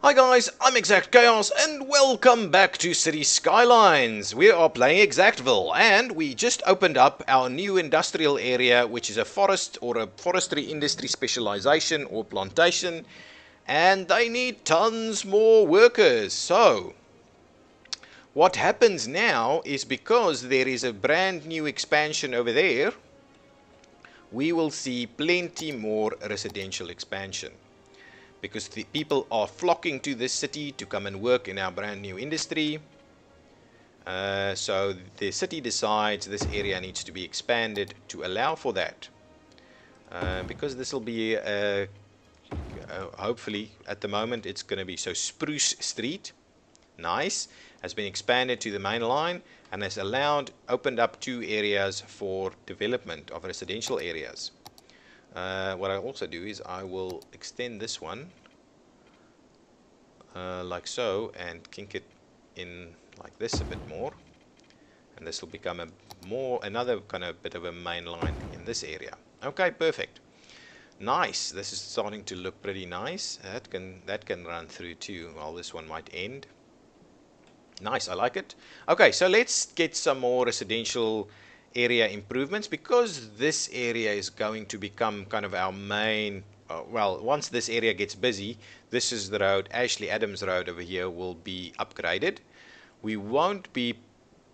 Hi guys, I'm ExactChaos and welcome back to Cities Skylines. We are playing Exactville and we just opened up our new industrial area, which is a forest or a forestry industry specialization or plantation, and they need tons more workers. So what happens now is, because there is a brand new expansion over there, we will see plenty more residential expansion, because the people are flocking to this city to come and work in our brand new industry. So the city decides this area needs to be expanded to allow for that. Because this will be, hopefully, at the moment it's going to be, so Spruce Street, nice, has been expanded to the main line and has opened up two areas for development of residential areas. What I'll also do is I will extend this one like so and kink it in like this a bit more, and this will become another kind of bit of a main line in this area. Okay, perfect, nice. This is starting to look pretty nice. That can run through too. Well, this one might end. Nice, I like it. Okay, so let's get some more residential area improvements, because this area is going to become kind of our main, well, once this area gets busy, this is the road, Ashley Adams Road over here, will be upgraded. We won't be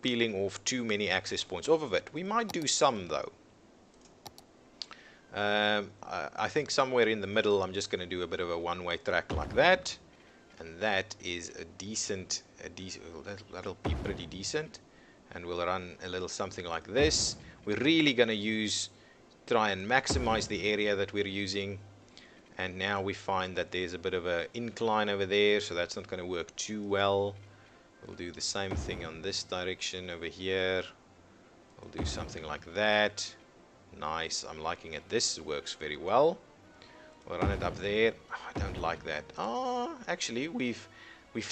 peeling off too many access points off of it. We might do some though. I think somewhere in the middle I'm just going to do a bit of a one-way track like that, and that is that'll be pretty decent. And we'll run a little something like this. We're really going to try and maximize the area that we're using. And now we find that there's a bit of an incline over there, so that's not going to work too well. We'll do the same thing on this direction over here. We'll do something like that. Nice, I'm liking it. This works very well. We'll run it up there. Oh, I don't like that. Actually, we've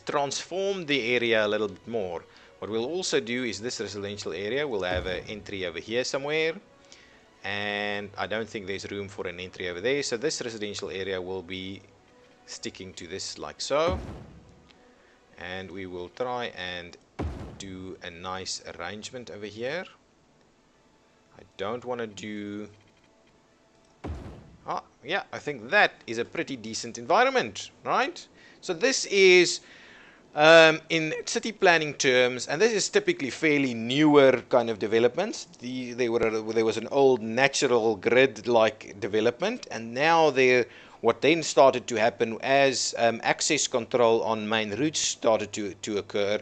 transformed the area a little bit more. What we'll also do is, this residential area will have an entry over here somewhere, and I don't think there's room for an entry over there, so this residential area will be sticking to this like so, and we will try and do a nice arrangement over here. I don't want to do... yeah, I think that is a pretty decent environment, right? So this is in city planning terms, and this is typically fairly newer kind of developments. There was an old natural grid-like development, and now what then started to happen as access control on main routes started to occur.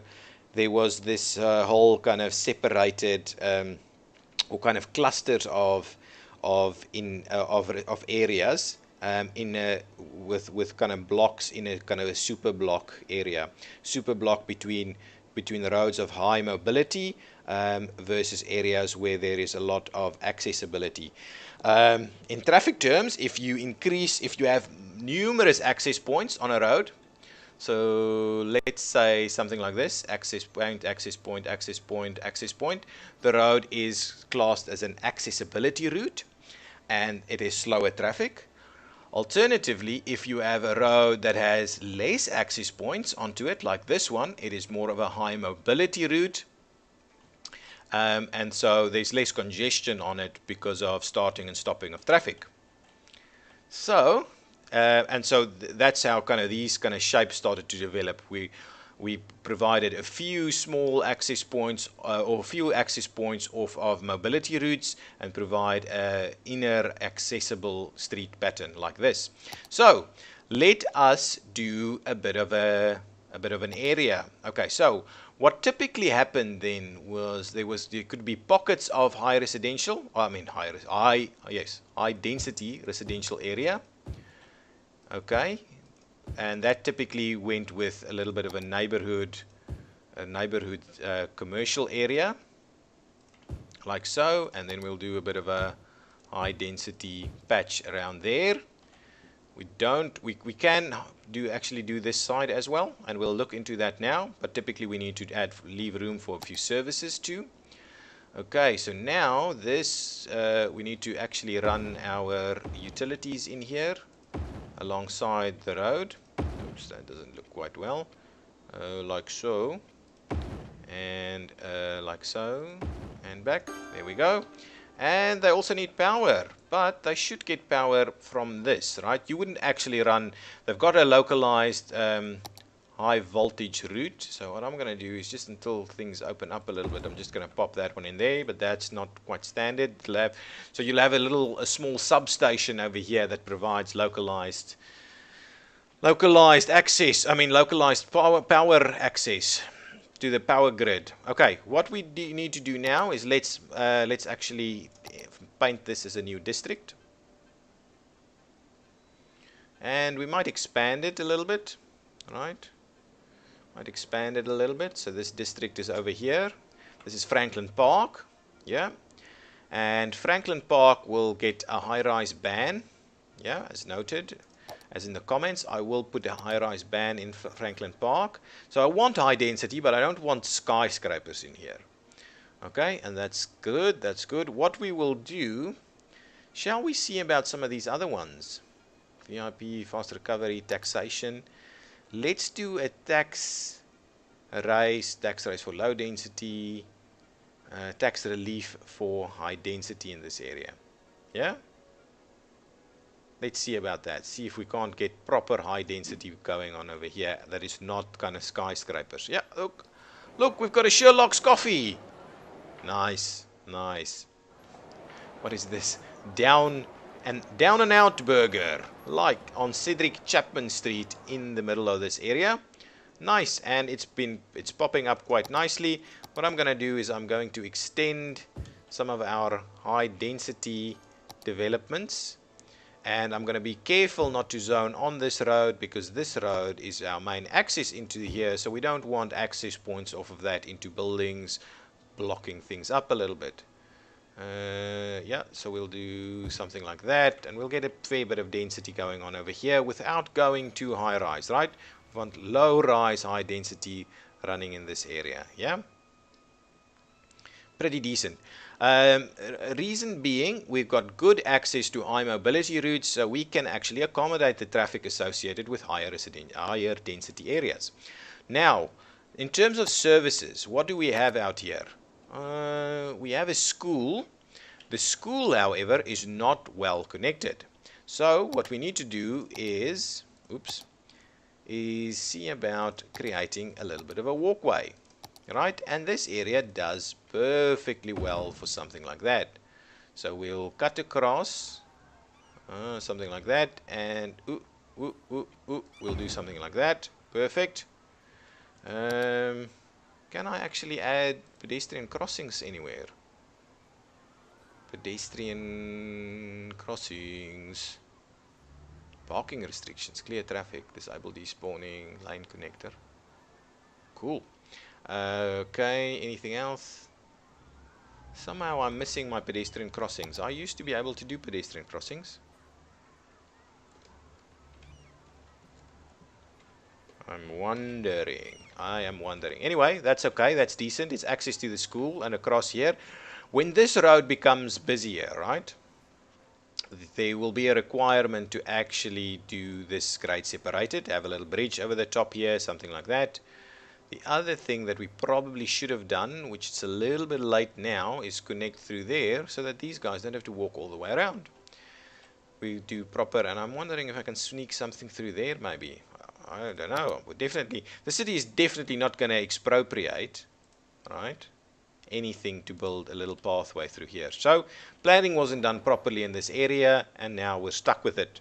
There was this whole kind of separated or kind of clusters of areas. With kind of blocks in a kind of a super block area, between the roads of high mobility versus areas where there is a lot of accessibility. In traffic terms, if you have numerous access points on a road, so let's say something like this: access point, access point, access point, access point. The road is classed as an accessibility route, and it is slower traffic. Alternatively, if you have a road that has less access points onto it, like this one, it is more of a high mobility route, and so there's less congestion on it because of starting and stopping of traffic. So that's how kind of these kind of shapes started to develop. We provided a few small access points or a few access points off of mobility routes, and provide an inner accessible street pattern like this. So let us do a bit of an area. Okay, so what typically happened then was there could be pockets of high density residential area. Okay. And that typically went with a little bit of a neighborhood commercial area, like so, and then we'll do a bit of a high density patch around there. We can actually do this side as well, and we'll look into that now, but typically we need to leave room for a few services too. Okay, so now this we need to actually run our utilities in here alongside the road. Oops, that doesn't look quite well. Like so, and like so, and back. There we go. And they also need power, but they should get power from this, right? You wouldn't actually run. They've got a localized high voltage route. So what I'm going to do is, just until things open up a little bit, I'm just going to pop that one in there, but that's not quite standard. So you'll have a small substation over here that provides localized access. I mean, localized power access to the power grid. Okay, what we need to do now is let's actually paint this as a new district, and we might expand it a little bit, right? Might expand it a little bit. So this district is over here. This is Franklin Park, yeah, and Franklin Park will get a high-rise ban, yeah, as noted. As in the comments, I will put a high-rise ban in Franklin Park. So I want high density, but I don't want skyscrapers in here. Okay, and that's good, that's good. What we will do, shall we see about some of these other ones? VIP, fast recovery, taxation. Let's do a tax raise for low density, tax relief for high density in this area. Yeah? Let's see about that. See if we can't get proper high density going on over here that is not kind of skyscrapers. Yeah, look, we've got a Sherlock's coffee. Nice, nice. What is this? Down and out burger, like on Cedric Chapman Street in the middle of this area. Nice, and it's popping up quite nicely. What I'm going to do is I'm going to extend some of our high density developments. And I'm going to be careful not to zone on this road, because this road is our main access into here. So we don't want access points off of that into buildings, blocking things up a little bit. Yeah, so we'll do something like that. And we'll get a fair bit of density going on over here without going too high rise, right? We want low rise, high density running in this area. Yeah? Pretty decent. Reason being, we've got good access to high mobility routes, so we can actually accommodate the traffic associated with higher density areas. Now, in terms of services, what do we have out here? We have a school. The school, however, is not well connected. So what we need to do is, see about creating a little bit of a walkway. Right, and this area does perfectly well for something like that. So we'll cut across something like that, and we'll do something like that. Perfect. Can I actually add pedestrian crossings anywhere? Pedestrian crossings, parking restrictions, clear traffic, disable despawning, lane connector. Cool. Okay, anything else? Somehow I'm missing my pedestrian crossings. I used to be able to do pedestrian crossings. I am wondering. Anyway, that's okay, that's decent. It's access to the school and across here. When this road becomes busier, right, there will be a requirement to actually do this grade separated, have a little bridge over the top here, something like that. The other thing that we probably should have done, which is a little bit late now, is connect through there so that these guys don't have to walk all the way around. We do proper, and I'm wondering if I can sneak something through there maybe. I don't know. Definitely, the city is definitely not going to expropriate, right, anything to build a little pathway through here. So planning wasn't done properly in this area, and now we're stuck with it.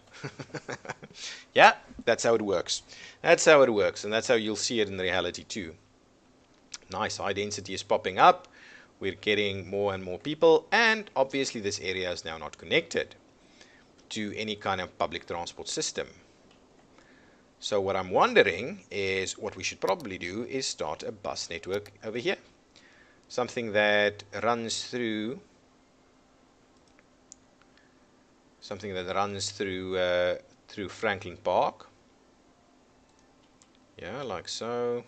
Yeah, that's how it works. That's how it works, and that's how you'll see it in reality too. Nice, high density is popping up. We're getting more and more people, and obviously this area is now not connected to any kind of public transport system. So what I'm wondering is, what we should probably do is start a bus network over here. Something that runs through through Franklin Park. Yeah, like so.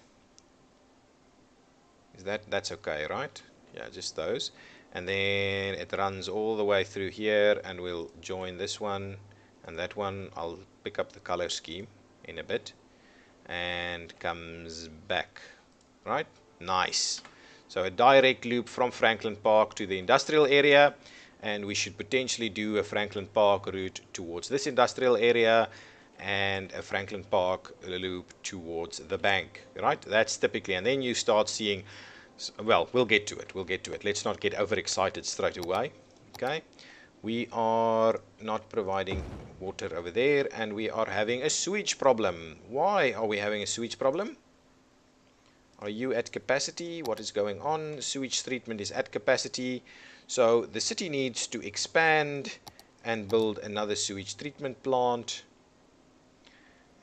That's okay, right? Yeah, just those. And then it runs all the way through here, and we'll join this one and that one. I'll pick up the color scheme in a bit. and comes back. Right? Nice. So a direct loop from Franklin Park to the industrial area, and we should potentially do a Franklin Park route towards this industrial area and a Franklin Park loop towards the bank. Right? That's typically, and then you start seeing, well, we'll get to it. We'll get to it. Let's not get overexcited straight away. Okay? We are not providing water over there, and we are having a sewage problem. Why are we having a sewage problem? Are you at capacity? What is going on? Sewage treatment is at capacity. So the city needs to expand and build another sewage treatment plant.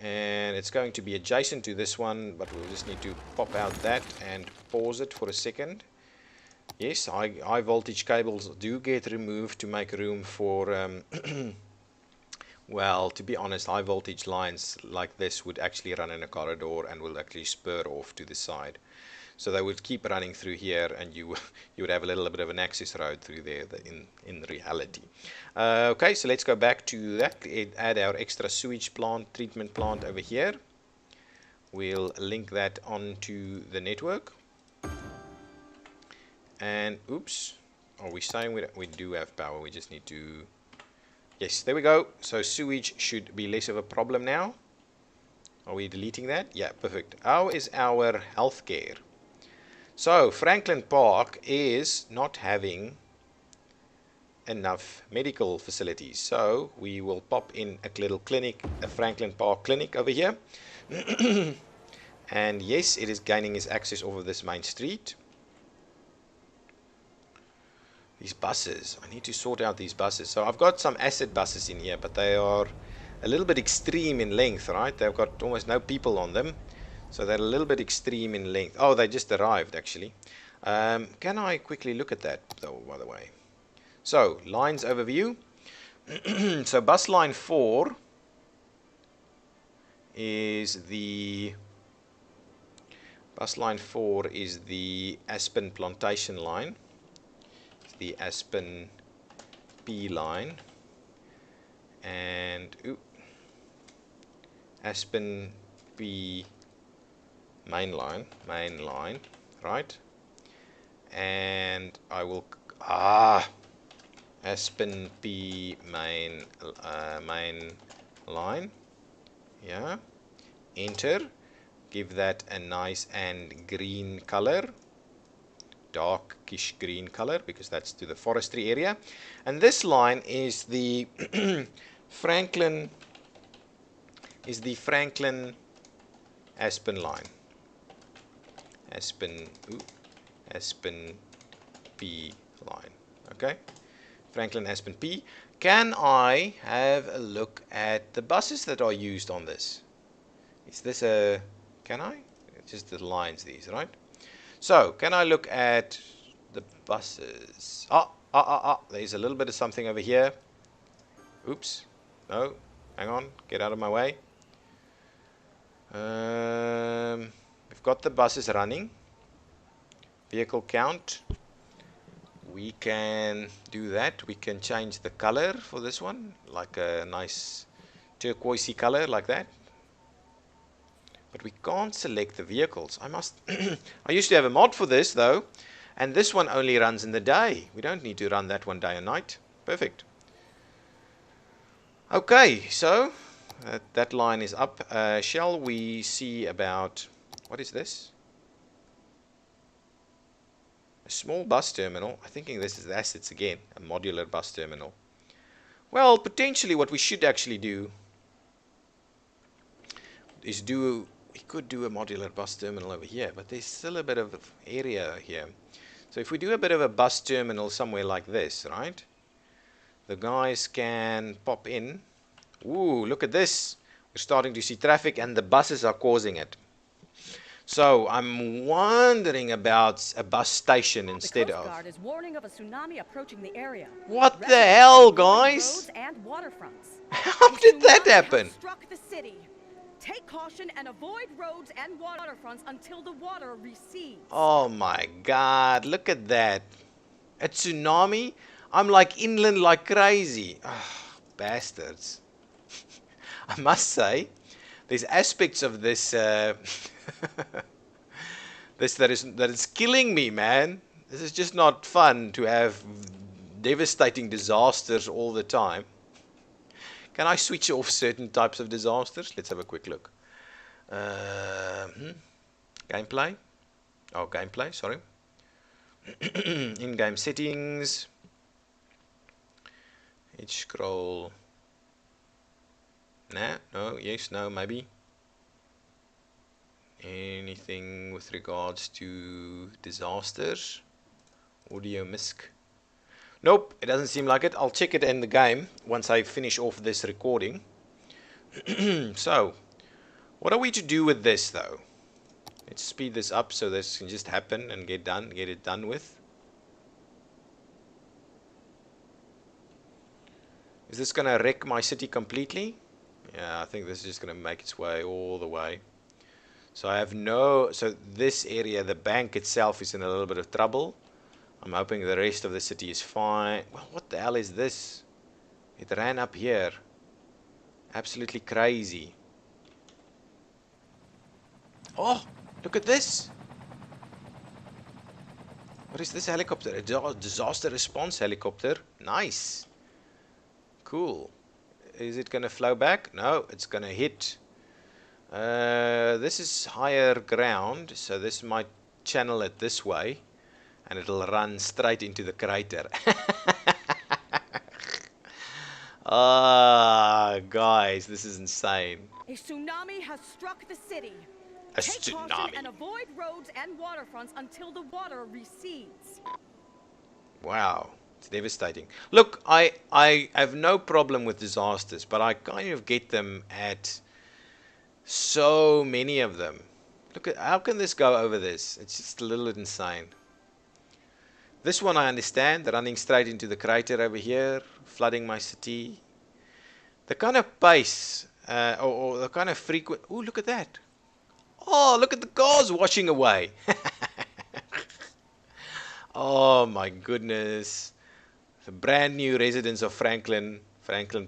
And it's going to be adjacent to this one, but we'll just need to pop out that and pause it for a second. Yes, high voltage cables do get removed to make room for well, to be honest, high voltage lines like this would actually run in a corridor and will actually spur off to the side. So they would keep running through here, and you would have a little bit of an access road through there in reality. Okay, so let's go back to that. Add our extra sewage plant, treatment plant over here. We'll link that onto the network. And oops, are we saying we do have power? We just need to... Yes, there we go. So sewage should be less of a problem now. Are we deleting that? Yeah, perfect. How is our healthcare? So Franklin Park is not having enough medical facilities. So we will pop in a little clinic, a Franklin Park clinic over here. And yes, it is gaining its access over this main street. These buses, I need to sort out these buses. So I've got some acid buses in here, but they are a little bit extreme in length, right? They've got almost no people on them, so they're a little bit extreme in length. Oh, they just arrived actually. Can I quickly look at that though, by the way? So lines overview. So bus line 4 is the Aspen Plantation line. The Aspen P line, and Aspen P main line, right? And I will Aspen P main line, yeah. Enter. Give that a nice and green color. Darkish green color, because that's to the forestry area. And this line is the Franklin Aspen line. Aspen P line. Okay, Franklin Aspen P. Can I have a look at the buses that are used on this? Is this a... Can I? It's just the lines, these, right? So, can I look at the buses? There's a little bit of something over here. Oops. No, hang on. Get out of my way. We've got the buses running. Vehicle count. We can do that. We can change the color for this one, like a nice turquoisey color, like that. But we can't select the vehicles. I used to have a mod for this though, and this one only runs in the day. We don't need to run that one day and night. Perfect. Okay, so that line is up. Shall we see about, what is this? A small bus terminal. I'm thinking this is the assets again, a modular bus terminal. Well, potentially what we should actually do is we could do a modular bus terminal over here, but there's still a bit of area here. So if we do a bit of a bus terminal somewhere like this, right? The guys can pop in. Ooh, look at this. We're starting to see traffic and the buses are causing it. So I'm wondering about a bus station instead of... The Coast Guard is warning of a tsunami approaching the area. What the hell, guys? Roads and waterfronts. How did that happen? Struck the city. Take caution and avoid roads and waterfronts until the water recedes. Oh my God, look at that. A tsunami? I'm like inland like crazy. Oh, bastards. I must say, there's aspects of this this that is killing me, man. This is just not fun to have devastating disasters all the time. Can I switch off certain types of disasters? Let's have a quick look. Gameplay. Oh, gameplay, sorry. In-game settings. Edge scroll. Nah, no, yes, no, maybe. Anything with regards to disasters? Audio misc. Nope, it doesn't seem like it. I'll check it in the game once I finish off this recording. So, what are we to do with this though? Let's speed this up so this can just happen and get it done with. Is this gonna wreck my city completely? Yeah, I think this is just gonna make its way all the way. So I have so this area, the bank itself is in a little bit of trouble. I'm hoping the rest of the city is fine. Well, what the hell is this? It ran up here. Absolutely crazy. Oh, look at this. What is this helicopter? A disaster response helicopter. Nice. Cool. Is it going to flow back? No, it's going to hit. This is higher ground, so this might channel it this way. And it'll run straight into the crater. Ah, guys, this is insane. A tsunami has struck the city. A Take caution tsunami. and avoid roads and waterfronts until the water recedes. Wow, it's devastating. Look, I have no problem with disasters, but I kind of get them at so many of them. Look at how can this go over this? It's just a little insane. This one I understand, running straight into the crater over here, flooding my city. The kind of pace, or the kind of frequent... Oh, look at that. Oh, look at the cars washing away. Oh my goodness. The brand new residents of Franklin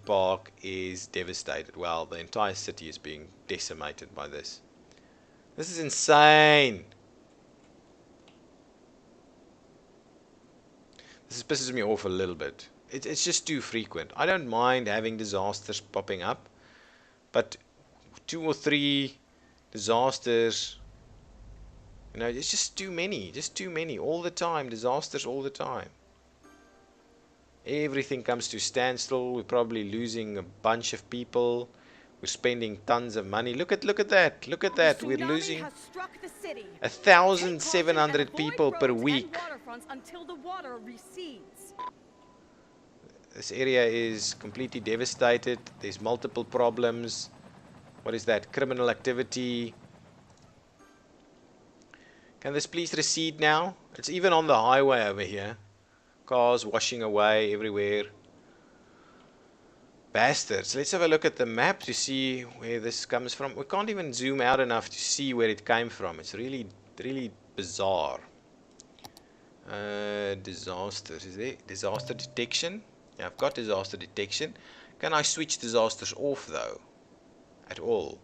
Park is devastated. Well, the entire city is being decimated by this. This is insane. This pisses me off a little bit. It's just too frequent. I don't mind having disasters popping up, but 2 or 3 disasters, you know, it's just too many all the time. Disasters all the time. Everything comes to standstill. We're probably losing a bunch of people. We're spending tons of money. Look at that. Look at that. We're losing 1,700 people per week. Until the water recedes. This area is completely devastated. There's multiple problems. What is that? Criminal activity. Can this please recede now? It's even on the highway over here. Cars washing away everywhere. Bastards. Let's have a look at the map to see where this comes from. We can't even zoom out enough to see where it came from. It's really bizarre. Disasters. Is there disaster detection? Yeah, I've got disaster detection. Can I switch disasters off though? At all?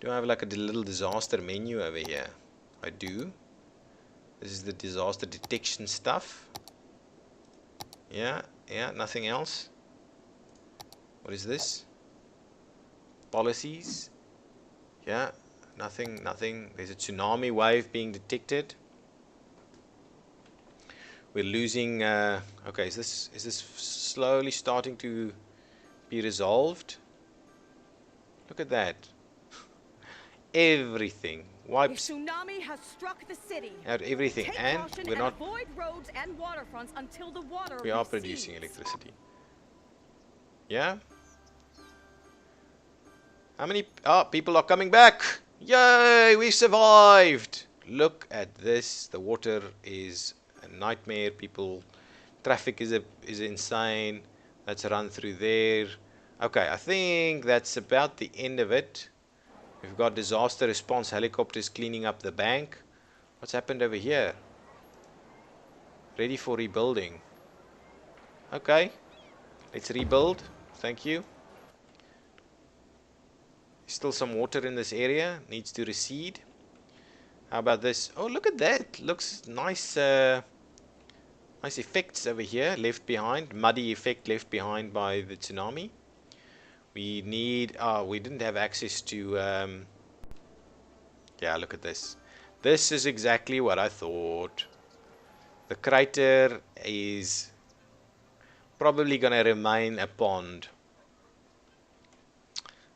Do I have like a little disaster menu over here? I do. This is the disaster detection stuff. Yeah, nothing else. What is this? Policies. Yeah, nothing. There's a tsunami wave being detected. We're losing. Okay, is this slowly starting to be resolved? Look at that. Everything wipes. A tsunami has struck the city. Out everything, Take and caution we're not. Avoid roads and waterfronts until the water We are recedes. producing electricity. Yeah. How many? People are coming back. Yay! We survived. Look at this. The water is a nightmare. People, traffic is insane. Let's run through there. Okay, I think that's about the end of it. We've got disaster response helicopters cleaning up the bank. What's happened over here? Ready for rebuilding. Okay, let's rebuild. Thank you. Still some water in this area. Needs to recede. How about this? Oh, look at that. Looks nice. Nice effects over here. Left behind. Muddy effect left behind by the tsunami. We need... Oh, we didn't have access to... yeah, look at this. This is exactly what I thought. The crater is probably going to remain a pond.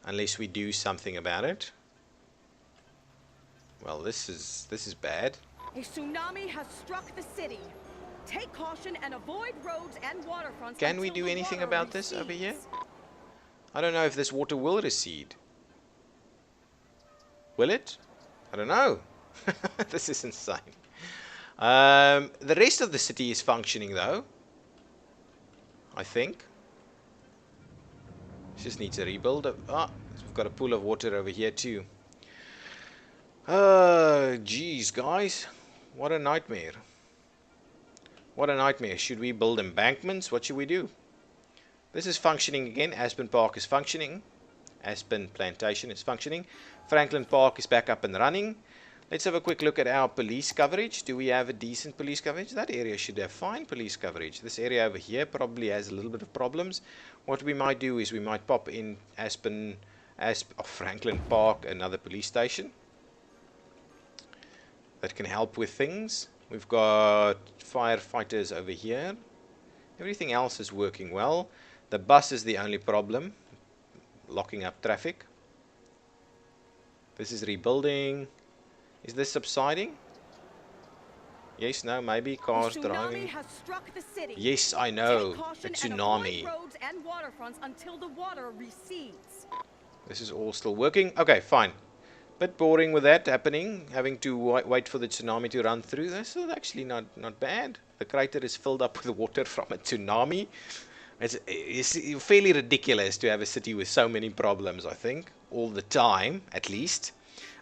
Unless we do something about it. Well, this is bad. A tsunami has struck the city. Take caution and avoid roads and waterfronts. Can we until do the anything water about this over here? recedes. I don't know if this water will recede. Will it? I don't know. This is insane. The rest of the city is functioning though. I think. Just needs a rebuild. We've got a pool of water over here too. Geez, guys. What a nightmare. What a nightmare. Should we build embankments? What should we do? This is functioning again. Aspen Park is functioning. Aspen Plantation is functioning. Franklin Park is back up and running. Let's have a quick look at our police coverage. Do we have a decent police coverage? That area should have fine police coverage. This area over here probably has a little bit of problems. What we might do is we might pop in Franklin Park another police station. That can help with things. We've got firefighters over here. Everything else is working well. The bus is the only problem. Locking up traffic. This is rebuilding. Is this subsiding? Yes, no, maybe cars driving. Has struck the city. Yes, I know. Take A caution tsunami. and avoid roads and waterfronts until the water recedes. This is all still working. Okay, fine. Bit boring with that happening. Having to wait for the tsunami to run through. This is actually not bad. The crater is filled up with water from a tsunami. It's fairly ridiculous to have a city with so many problems, I think. All the time, at least.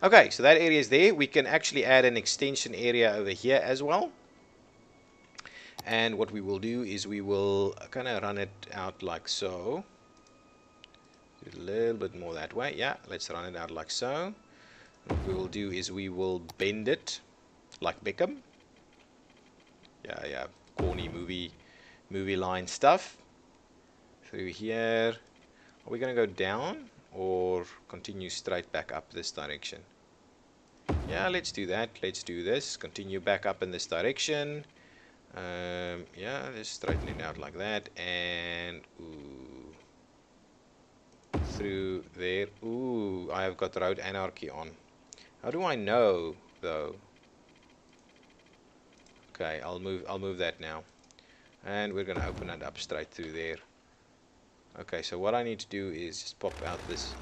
Okay, so that area is there. We can actually add an extension area over here as well. And what we will do is we will kind of run it out like so. Do a little bit more that way. Yeah, let's run it out like so. What we will do is we will bend it like Beckham. Yeah, corny movie line stuff. Through here. Are we going to go down or continue straight back up this direction? Yeah, let's do that. Let's do this. Continue back up in this direction. Yeah, let's straighten it out like that. And ooh, through there. Ooh, I have got road anarchy on. How do I know though? Okay, I'll move that now. And we're going to open it up straight through there. Okay, so what I need to do is just pop out this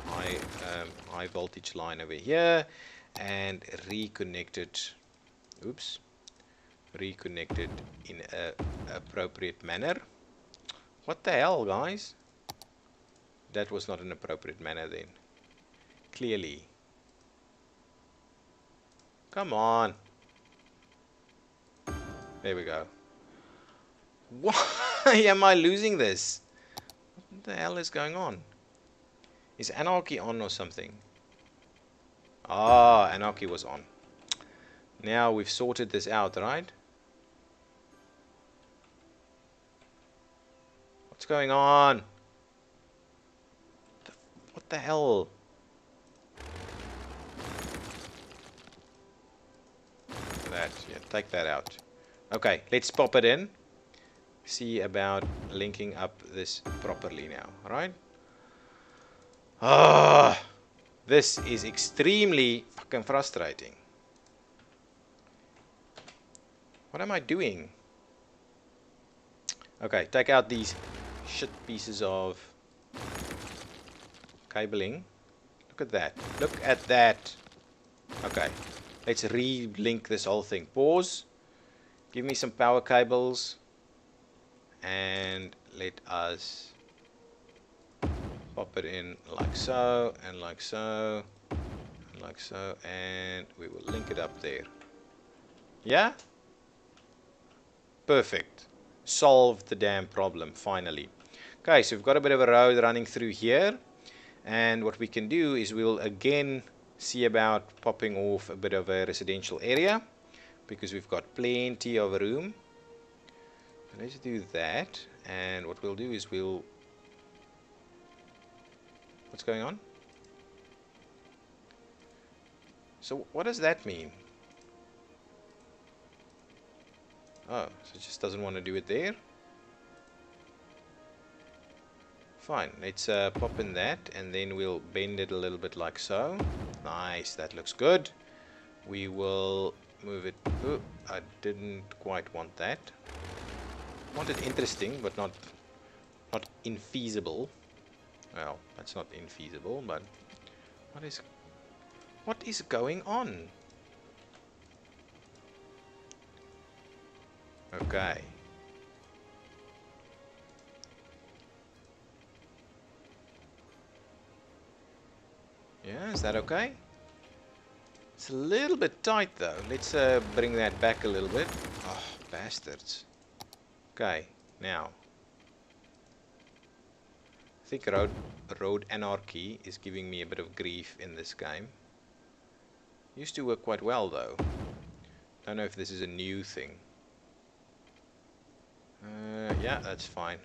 high voltage line over here and reconnect it. Oops. Reconnect it in a appropriate manner. What the hell, guys? That was not an appropriate manner then. Clearly. Come on. There we go. Why am I losing this? What the hell is going on? Is anarchy on or something? Ah, anarchy was on. Now we've sorted this out, right? What's going on? What the hell? That, yeah, take that out. Okay, let's pop it in. See about linking up this properly now, right? Ah, this is extremely fucking frustrating. What am I doing? Okay, take out these shit pieces of cabling. Look at that. Look at that. Okay, let's re-link this whole thing. Pause. Give me some power cables. And let us pop it in like so, and like so, and like so, and we will link it up there. Yeah? Perfect. Solved the damn problem, finally. Okay, so we've got a bit of a road running through here. And what we can do is we'll again see about popping off a bit of a residential area, because we've got plenty of room. So let's do that. And what we'll do is what's going on? So what does that mean? Oh, so it just doesn't want to do it there. Fine, let's pop in that, and then we'll bend it a little bit like so. Nice, that looks good. We will move it. Oh, I didn't quite want that. I want it interesting, but not infeasible. Well, that's not infeasible, but what is going on? Okay. Yeah, is that okay? It's a little bit tight though. Let's bring that back a little bit. Oh, bastards. Okay, now. I think road anarchy is giving me a bit of grief in this game. Used to work quite well though. Don't know if this is a new thing. Yeah, that's fine.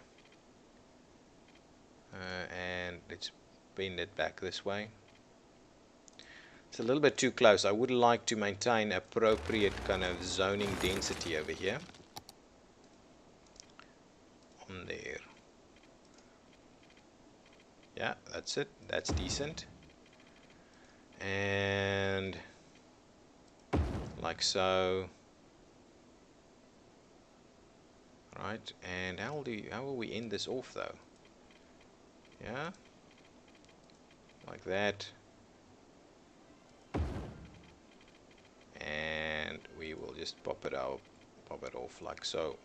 And let's bend it back this way. It's a little bit too close. I would like to maintain appropriate kind of zoning density over here. On there. Yeah, that's it. That's decent. And like so. Right, and how will we end this off though? Yeah. Like that. And we will just pop it off like so.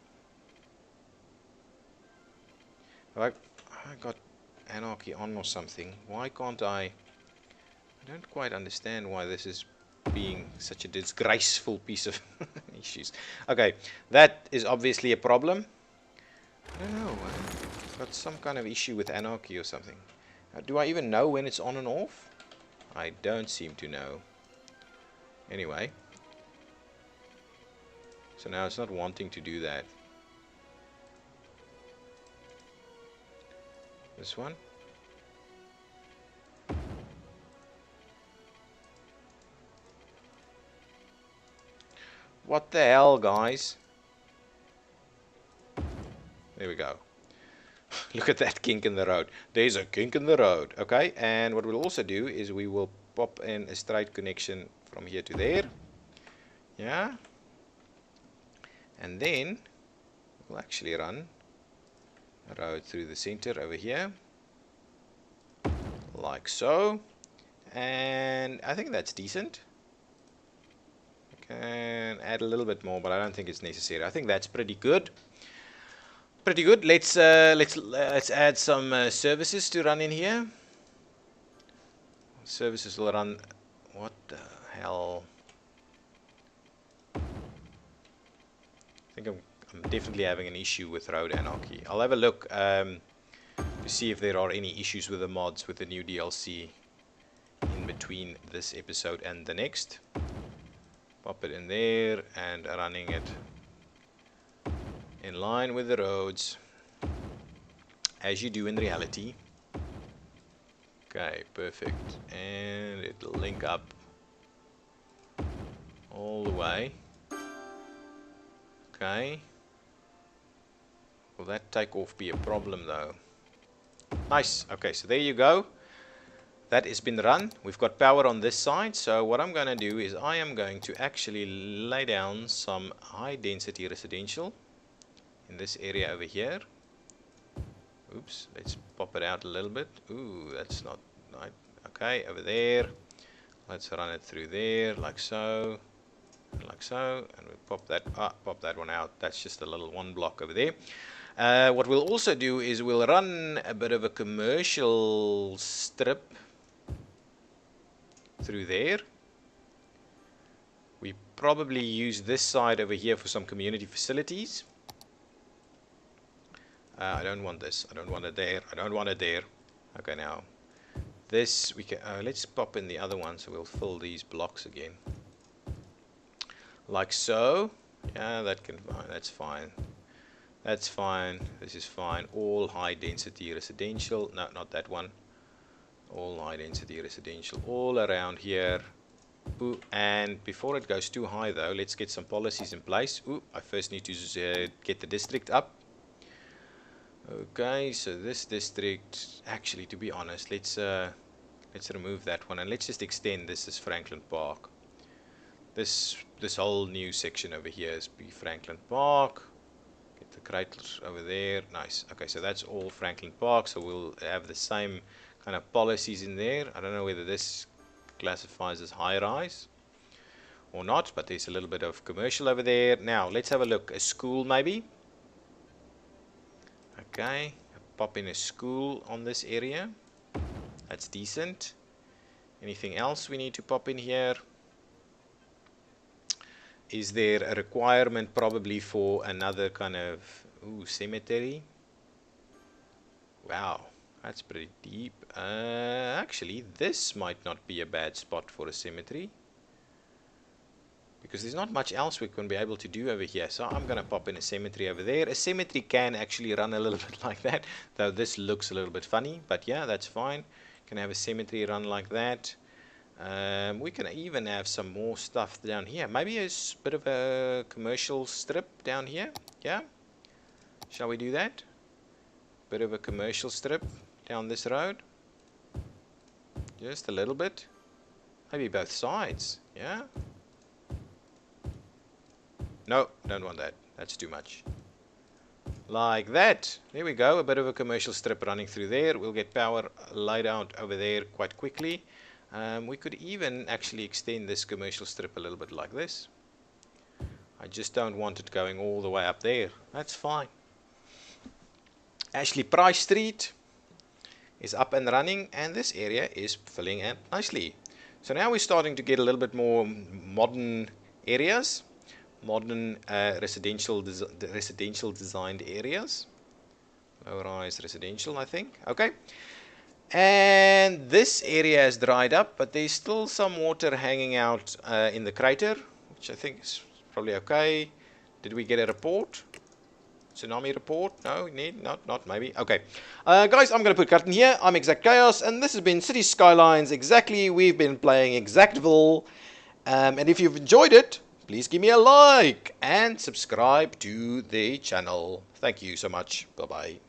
Have I got anarchy on or something? Why can't I don't quite understand why this is being such a disgraceful piece of issues. Okay, that is obviously a problem. I don't know, I've got some kind of issue with anarchy or something. Do I even know when it's on and off? I don't seem to know. Anyway. So now it's not wanting to do that. This one. What the hell, guys? There we go. Look at that kink in the road. There's a kink in the road. Okay, and what we'll also do is we will pop in a straight connection from here to there. Yeah. And then we'll actually run a road through the center over here. Like so. And I think that's decent. Can add a little bit more, but I don't think it's necessary. I think that's pretty good. Pretty good. Let's add some services to run in here. Services will run. What the hell? I think I'm definitely having an issue with road anarchy. I'll have a look to see if there are any issues with the mods with the new DLC in between this episode and the next. Pop it in there and running it in line with the roads as you do in reality. Okay, perfect. And it'll link up all the way. Okay. Will that take off be a problem though? Nice. Okay, so there you go. That has been run. We've got power on this side. So what I'm going to do is I am going to actually lay down some high density residential in this area over here. Oops, let's pop it out a little bit. Ooh, that's not right. Okay, over there. Let's run it through there like so. Like so, and we pop that one out. That's just a little one block over there. What we'll also do is we'll run a bit of a commercial strip through there. We probably use this side over here for some community facilities. I don't want this. I don't want it there. I don't want it there. Okay, now this we can. Let's pop in the other one, so we'll fill these blocks again, like so. Yeah, that can. That's fine. That's fine. This is fine. All high density residential. No, not that one. All high density residential all around here. Ooh, and before it goes too high though, let's get some policies in place. Ooh, I first need to get the district up. Okay, so this district, actually, to be honest, let's remove that one and let's just extend this as Franklin Park. This whole new section over here is be Franklin Park. Get the craters over there. Nice. Okay, so that's all Franklin Park. So we'll have the same kind of policies in there. I don't know whether this classifies as high rise or not, but there's a little bit of commercial over there. Now let's have a look. A school maybe. Okay, pop in a school on this area. That's decent. Anything else we need to pop in here? Is there a requirement probably for another kind of cemetery? Wow, that's pretty deep. Actually, this might not be a bad spot for a cemetery, because there's not much else we can be able to do over here. So I'm going to pop in a cemetery over there. A cemetery can actually run a little bit like that, though this looks a little bit funny, but yeah, that's fine. Can have a cemetery run like that. We can even have some more stuff down here. Maybe a bit of a commercial strip down here. Yeah, shall we do that? Bit of a commercial strip down this road, just a little bit, maybe both sides. Yeah, no, don't want that, that's too much. Like that. There we go, a bit of a commercial strip running through there. We'll get power laid out over there quite quickly. We could even actually extend this commercial strip a little bit like this. I just don't want it going all the way up there. That's fine. Ashley Price Street is up and running, and this area is filling in nicely. So now we're starting to get a little bit more modern areas, modern residential designed areas. Low-rise residential, I think. Okay. And this area has dried up, but there's still some water hanging out in the crater, which I think is probably okay. Did we get a report? Tsunami report? No, need not maybe. Okay, guys, I'm going to put a cut in here. I'm ExactChaos, and this has been Cities Skylines. Exactly, we've been playing Exactville, and if you've enjoyed it, please give me a like and subscribe to the channel. Thank you so much. Bye bye.